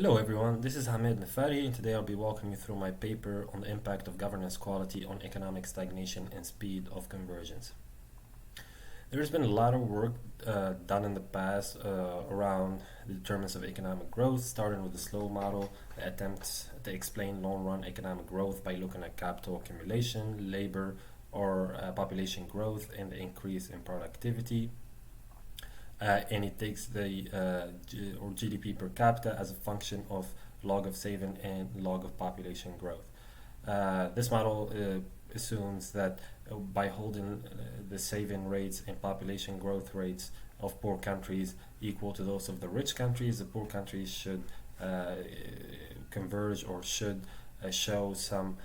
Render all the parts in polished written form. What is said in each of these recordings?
Hello everyone, this is Hamid Nafari and today I'll be walking you through my paper on the impact of governance quality on economic stagnation and speed of convergence. There's been a lot of work done in the past around the determinants of economic growth, starting with the slow model that attempts to explain long-run economic growth by looking at capital accumulation, labor, or population growth and the increase in productivity. And it takes the or GDP per capita as a function of log of saving and log of population growth. This model assumes that by holding the saving rates and population growth rates of poor countries equal to those of the rich countries, the poor countries should converge or should show some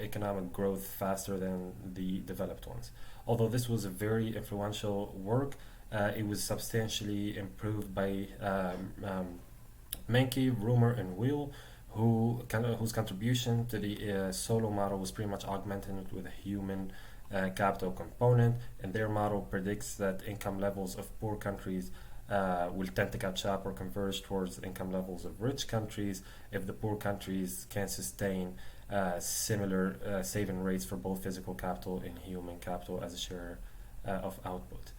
economic growth faster than the developed ones. Although this was a very influential work, it was substantially improved by Menke, Rumer, and Wheel, whose contribution to the solo model was pretty much augmented with a human capital component, and their model predicts that income levels of poor countries will tend to catch up or converge towards income levels of rich countries if the poor countries can sustain similar saving rates for both physical capital and human capital as a share of output.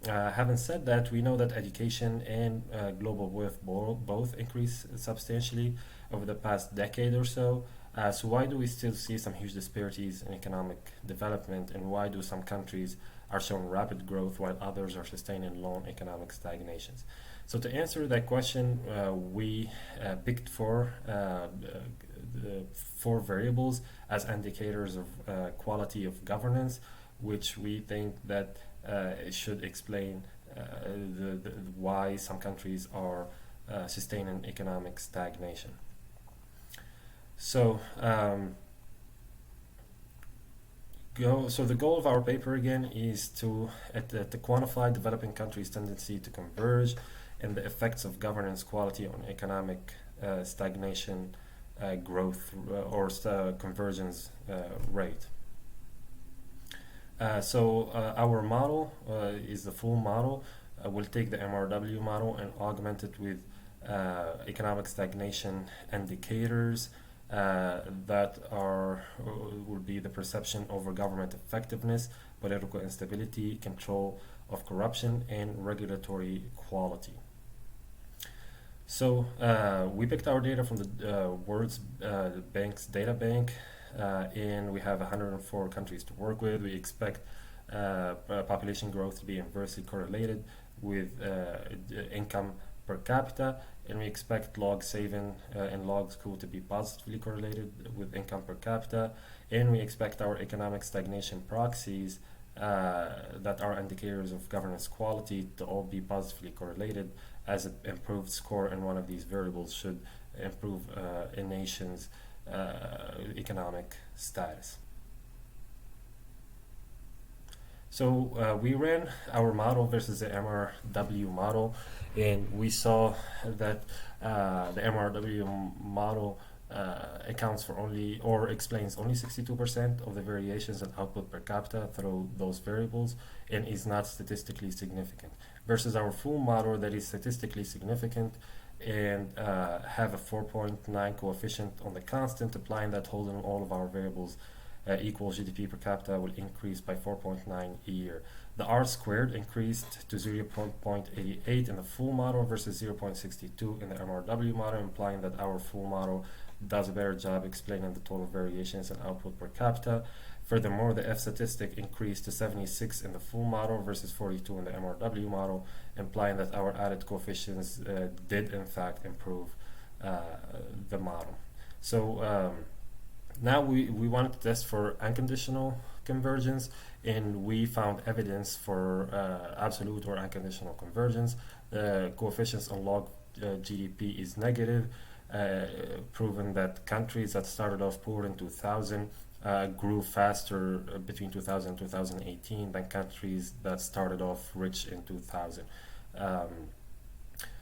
Having said that, we know that education and global wealth both increased substantially over the past decade or so. So why do we still see some huge disparities in economic development, and why do some countries are showing rapid growth while others are sustaining long economic stagnations? So to answer that question, we picked the four variables as indicators of quality of governance, which we think that it should explain why some countries are sustaining economic stagnation. So, the goal of our paper again is to quantify developing countries' tendency to converge and the effects of governance quality on economic stagnation, growth, or convergence rate. Our model is the full model. We'll take the MRW model and augment it with economic stagnation indicators that will be the perception over government effectiveness, political instability, control of corruption, and regulatory quality. So we picked our data from the World Bank's data bank, and we have 104 countries to work with. We expect population growth to be inversely correlated with income per capita, and we expect log saving and log school to be positively correlated with income per capita, and we expect our economic stagnation proxies that are indicators of governance quality to all be positively correlated, as an improved score in one of these variables should improve a nation's economic status. So we ran our model versus the MRW model, and we saw that the MRW model accounts for only or explains only 62% of the variations in output per capita through those variables and is not statistically significant, versus our full model that is statistically significant and have a 4.9 coefficient on the constant, implying that holding all of our variables equals GDP per capita will increase by 4.9 a year. The R squared increased to 0.88 in the full model versus 0.62 in the MRW model, implying that our full model does a better job explaining the total variations in output per capita. Furthermore, the F statistic increased to 76 in the full model versus 42 in the MRW model, implying that our added coefficients did in fact improve the model. So now we wanted to test for unconditional convergence, and we found evidence for absolute or unconditional convergence. The coefficients on log GDP is negative, proving that countries that started off poor in 2000 grew faster between 2000 and 2018 than countries that started off rich in 2000.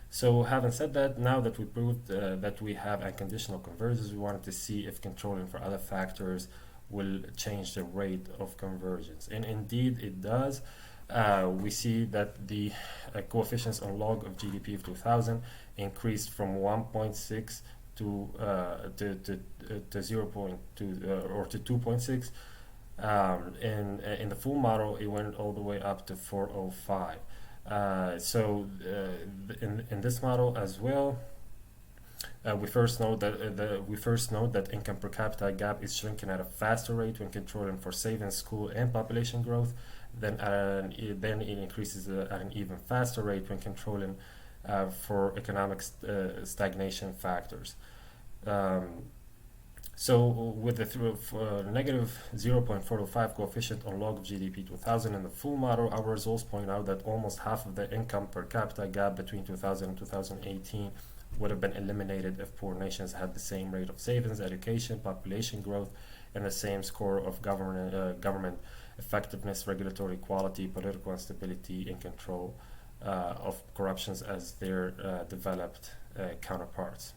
So having said that, now that we proved that we have unconditional convergence, we wanted to see if controlling for other factors will change the rate of convergence. And indeed it does. we see that the coefficients on log of GDP of 2000 increased from 1.6 to 0.2 or to 2.6. In the full model, it went all the way up to 405. In this model as well, we first note that income per capita gap is shrinking at a faster rate when controlling for savings, school, and population growth. Then it increases at an even faster rate when controlling for economic stagnation factors. So with the negative 0.405 coefficient on log of GDP 2000 in the full model, our results point out that almost half of the income per capita gap between 2000 and 2018 would have been eliminated if poor nations had the same rate of savings, education, population growth, and the same score of government effectiveness, regulatory quality, political instability, and control of corruptions as their developed counterparts.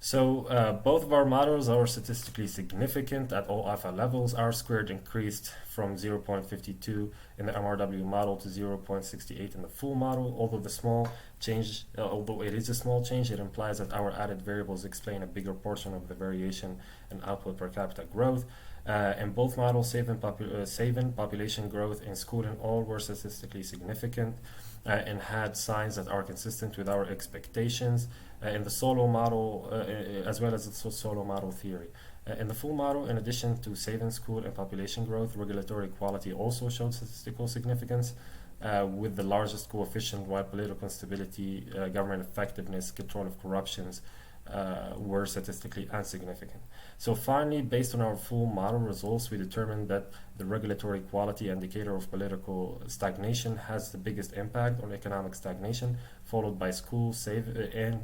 So both of our models are statistically significant at all alpha levels. R squared increased from 0.52 in the MRW model to 0.68 in the full model. Although it is a small change, it implies that our added variables explain a bigger portion of the variation in output per capita growth. In both models, saving population growth and schooling all were statistically significant and had signs that are consistent with our expectations in the solo model as well as the solo model theory. In the full model, in addition to saving, school, and population growth, regulatory quality also showed statistical significance with the largest coefficient, while political instability, government effectiveness, control of corruptions were statistically insignificant. So finally, based on our full model results, we determined that the regulatory quality indicator of political stagnation has the biggest impact on economic stagnation, followed by school saving.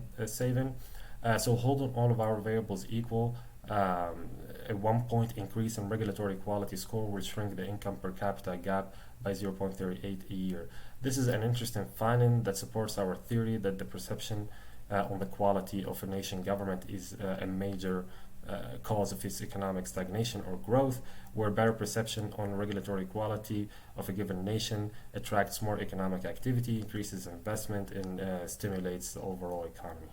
So holding all of our variables equal, a 1 point increase in regulatory quality score will shrink the income per capita gap by 0.38 a year. This is an interesting finding that supports our theory that the perception on the quality of a nation government is a major cause of its economic stagnation or growth, where better perception on regulatory quality of a given nation attracts more economic activity, increases investment, and stimulates the overall economy.